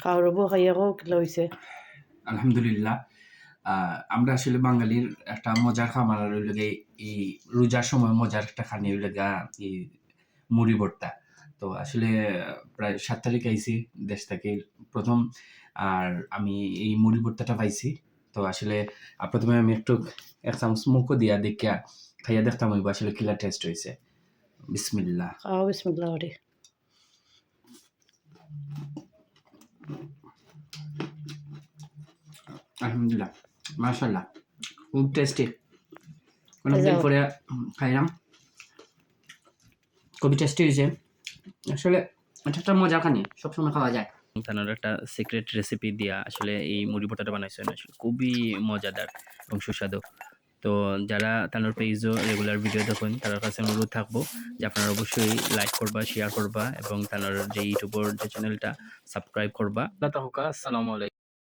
খাওয়াবো খাইয়া কো কিলা হইছে আলহামদুলিল্লাহ। আমরা আসলে বাঙালির একটা মজার খাবার হইল গিয়ে এই রোজার সময় মজার একটা খানি হইল গিয়া এই মুড়ি ভর্তা। তো আসলে প্রায় ৭ তারিখ আইছি দেশ থেকে ১ম। আর আমি এই মুড়ি ভর্তাটা পাইছি। তো আসলে ১ম এ আমি একটু ১ চামচ মুখও দিয়া দেখিয়া খাইয়া দেখতাম হইব আসলে কিলা টেস্ট হইছে। বিসমিল্লাহ। খাওয়া বিসমিল্লাহ করি আলহামদুলিল্লাহ। মাশাআল্লাহ। খুব টেস্টি। এই অনেকদিন যাও পরে খাইলাম। খুবই টেস্টি হয়েছে। আসলে এটা একটা মজার খানি। সবসময় খাওয়া যায়। তানার একটা সিক্রেট রেসিপি দিয়া আসলে এই মুড়ি ভর্তাটা বানাইছেন। আসলে খুবই মজাদার এবং সুস্বাদু। তো যারা তানোর পেজও রেগুলার ভিডিও দেখেন তাদের কাছে অনুরোধ থাকবো যে আপনারা অবশ্যই লাইক করবা, শেয়ার করবা এবং তানোর যে ইউটিউবের যে চ্যানেলটা সাবস্ক্রাইব করবা। আসসালামু আলাইকুম।